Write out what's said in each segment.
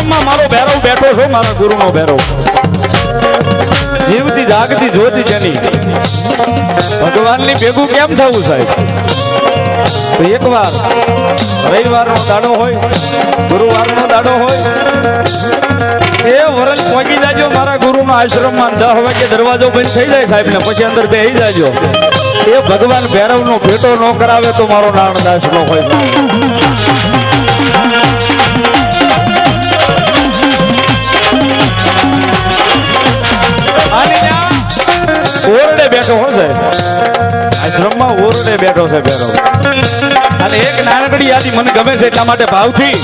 આશ્રમમાં મારો ભેરવ બેઠો છો, મારા ગુરુનો ભેરવ. જીવતી જાગતી જ્યોતિ જેની ભગવાનની ભેગું કેમ થવું સાહેબ? તો એકવાર રવિવારનો દાડો હોય, ગુરુવારનો દાડો હોય, એ વરસ પહોંચી જાજો મારા ગુરુના આશ્રમમાં. 10 વાગે દરવાજો બંધ થઈ જાય સાહેબ ને પછી અંદર બેસી જાજો. એ ભગવાન ભૈરવનો ભેટો ન કરાવે તો મારો નાણદાસ નો હોય. ઓરડે બેઠો હો સાહેબ, આશ્રમમાં ઓરડે બેઠો છે ભૈરવ. અને એક નાનકડી યાદી મને ગમે છે એટલા માટે ભાવથી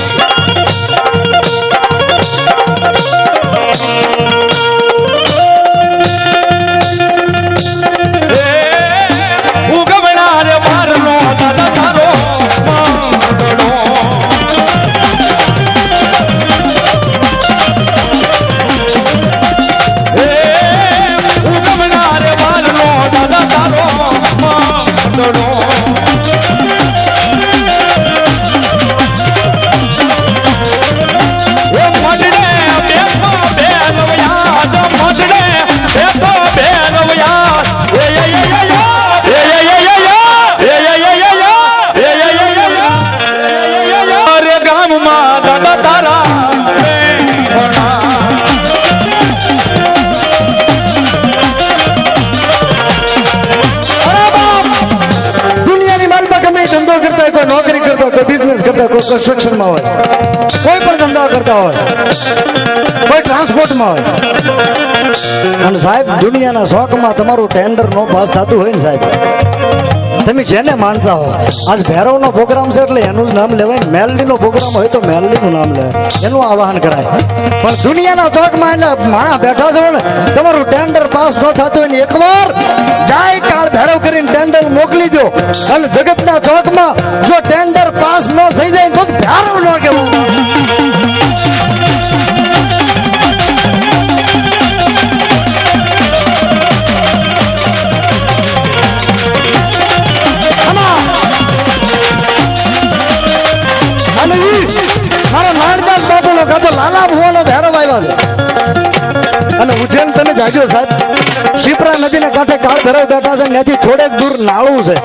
કન્સ્ટ્રક્શન માં હોય, કોઈ પણ ધંધા કરતા હોય, કોઈ ટ્રાન્સપોર્ટમાં હોય. અને સાહેબ દુનિયાના શોખમાં તમારું ટેન્ડર નો પાસ થતું હોય ને સાહેબ, તમે જેને માનતા હો, આજ ભૈરવનો પ્રોગ્રામ છે એટલે એનું જ નામ લેવાય. મેલડીનો પ્રોગ્રામ હોય તો મેલડીનું નામ લેવાય, એનું આવાહન કરાય. પણ દુનિયાના ચોકમાં એટલે માણા બેઠા છો ને, તમારું ટેન્ડર પાસ ન થતું હોય ને એકવાર જાય કાળ ભૈરવ કરીને ટેન્ડર મોકલી દો. અને જગતના ચોકમાં જો ટેન્ડર પાસ ન થઈ જાય તો ભૈરવ ન કહેવું. લાલા ભુવાનો ભૈરવ આવ્યા છે. અને ઉજ્જૈન તમે જાજો સાહેબ, શિપ્રા નદીના કાંઠે કાળ ભૈરવ બેઠા છે. ત્યાંથી થોડેક દૂર નાળું છે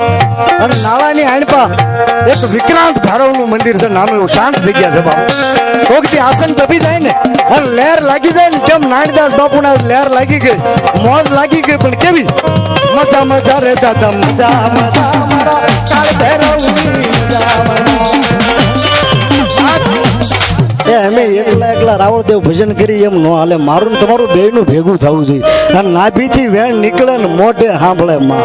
અને નાળાની આણપા એક વિક્રાંત ભૈરવનું મંદિર છે. નાનું એવું શાંત જગ્યા છે બાપુ. કોકથી આસન દબી જાય ને અને લહેર લાગી જાય ને, કેમ નાનદાસ બાપુના લહેર લાગી ગઈ, મોજ લાગી ગઈ. પણ કેવી મજા મજા રે દાદા, મજા મજા મારા કાળ ભૈરવની મજા મજા. અમે એકલા રાવળદેવ ભજન કરી એમ ન હાલે. મારું ને તમારું બેયનું ભેગું થવું જોઈએ. અને નાભીથી વેણ નીકળે ને મોઢે સાંભળે માં.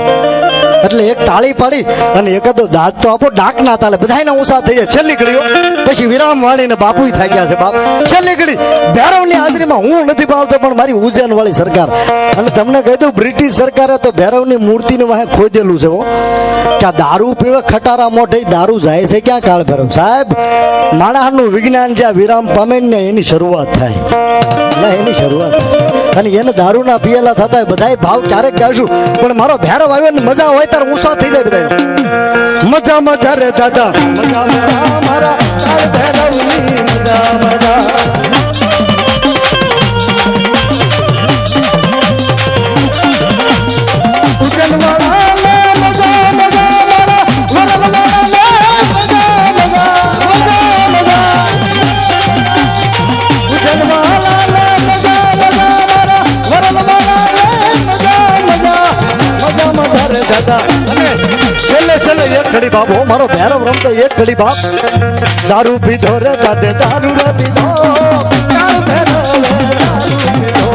એટલે એક તાળી પાડી અને એકાદો દાંત તો આપો, ડાક ના તાલે બધાને ઊંચા થઈ જાય. છેલ્લી ઘડીઓ પછી વિરામ વાળીને બાપુ થઈ ગયા છે બાપ. છેલ્લી ઘડી ભૈરવની હાજરીમાં હું નથી પાવતો, પણ મારી ઉજ્જૈન વાળી સરકાર. અને તમને કહી દઉં, બ્રિટિશ સરકારે તો ભૈરવની મૂર્તિને વાહે ખોદેલું છે હો, કે આ દારૂ પીવે ખટારા મોઢે દારૂ જાય છે ક્યાં કાળ ભૈરવ સાહેબ? માણસનું વિજ્ઞાન જ્યાં વિરામ પામે ને એની શરૂઆત થાય, એની શરૂઆત થાય. અને એને દારૂના પિયેલા થતા બધા ભાવ ક્યારેક કહેશું, પણ મારો ભૈરવ આવ્યો ને મજા હોય ત્યારે ઊંચા થઈ જાય બધા. મજા મજા રે દાદા, મજા મજા મારા કાળ ભૈરવની મજા મજા. છેલ્લે એક ઘડી બાપ હો, મારો ભૈરવ રમતો એક ઘડી બાપ. દારૂ પીધો રે દાદે, દારૂ રે પીધો, દારૂ ભૈરવ રે દારૂ પીધો.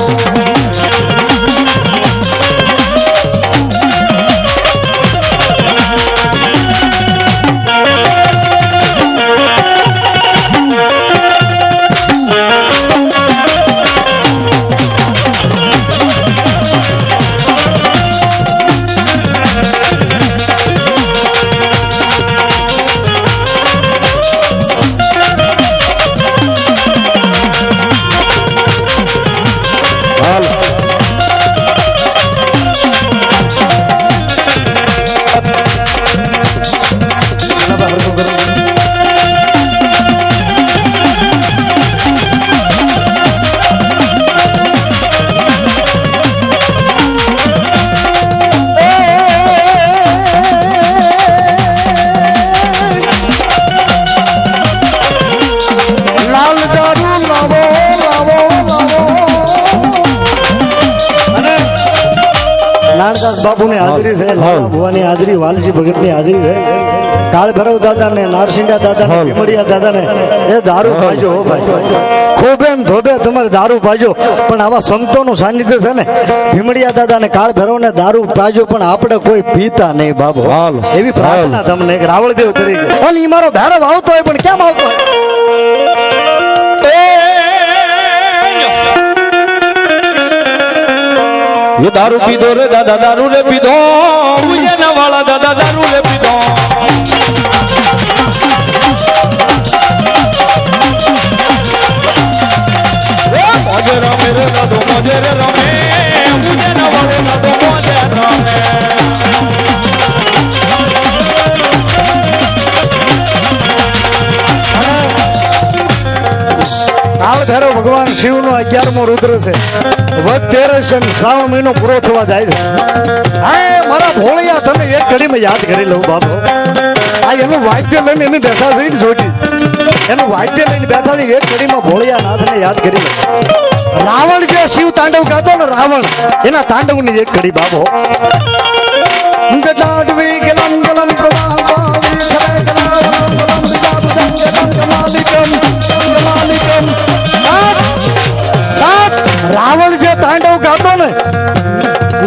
નાનદાસ બાપુની હાજરી છે, લાલા ભુવાની હાજરી, વાલજી ભગતની હાજરી છે, કાળ ભૈરવ દાદા ને, નારસિંગા દાદા ને, ભીમડિયા દાદા ને એ દારૂ પાજો હો ભાઈ, ખોબે ને ધોબે તમારે દારૂ પાજો. પણ આવા સંતોનું સાનિધ્ય છે ને, ભીમડિયા દાદા ને કાળ ભૈરવ ને દારૂ પાજો, પણ આપણે કોઈ પીતા નહીં બાબો. હાલ. એવી પ્રાર્થના તમને એક રાવળદેવ તરીકે. અને ઈ મારો ભૈરવ આવતો હોય પણ કેમ આવતો હોય? ये दारू पीधो रे दादा दारू रे पीधो उजना वाला दादा दारू रे पीधो मोजे रमे रे दादो मोजे रे रमे उजना वाले दादो मोजे रमे કાળ ભૈરવ ભગવાન શિવનો 11મો રુદ્ર છે. વધ 13 છે, શ્રાવણ મહિનો પૂરો થવા જાય છે. હા મારા ભોળિયા તને એક ઘડીમાં યાદ કરી લઉં બાબો. આ એનું વાદ્ય લઈને એની બેઠા છે ને સોજી, એનું વાદ્ય લઈને બેઠા છે, એક ઘડીમાં ભોળિયા નાથને યાદ કરી લઉં. રાવણ જે શિવ તાંડવ ગાતો ને, રાવણ એના તાંડવની એક ઘડી બાબો. ગડાડવી ગલમ ગલમ પ્રવાહી ખરે ગલમ ગલમ વિજાબુદમ ગલમ કમાલિકમ કમાલિકમ. રાવણ જે તાંડવ ગાતો ને,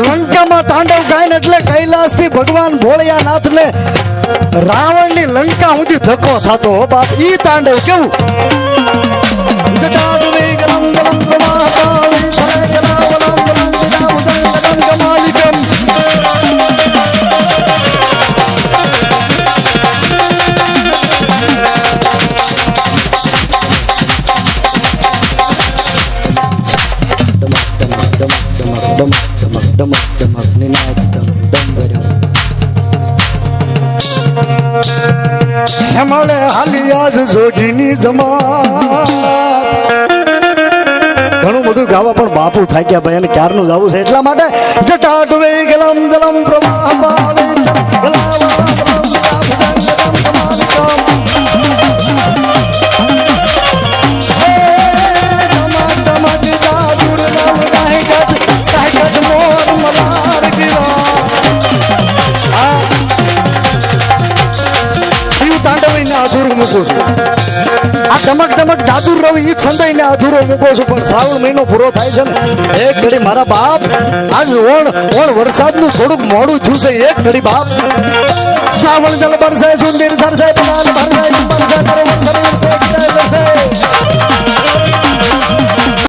લંકામાં તાંડવ ગાય ને એટલે કૈલાસ થી ભગવાન ભોળિયાનાથ ને રાવણ ની લંકા સુધી ધક્કો થતો હો બાપ. ઈ તાંડવ કેવું? જટાડવી ગલમ ગલમ પ્રવાહી ખરે ગલમ ગલમ ગલમ વિજાબુદમ ગલમ કમાલિકમ. હેમળે હાલી આજ જોગીની જમાત. ઘણું બધું ગાવા પણ બાપુ થાક્યા ભાઈ, અને ક્યારનું ગાવું છે એટલા માટે. જટાડવે ગલમ ગલમ પ્રવાહ પાવે આ ધમક ધમક દાદુર રવિ ઈ છંદાઈને અધૂરો મૂકો છું. પણ શ્રાવણ મહિનો પૂરો થાય છે ને, એક ઘડી મારા બાપ આજ ઓણ વરસાદનું થોડુંક મોડું થયું છે. એક ઘડી બાપ શ્રાવણ જલ બરસાય સુંદર સરસાય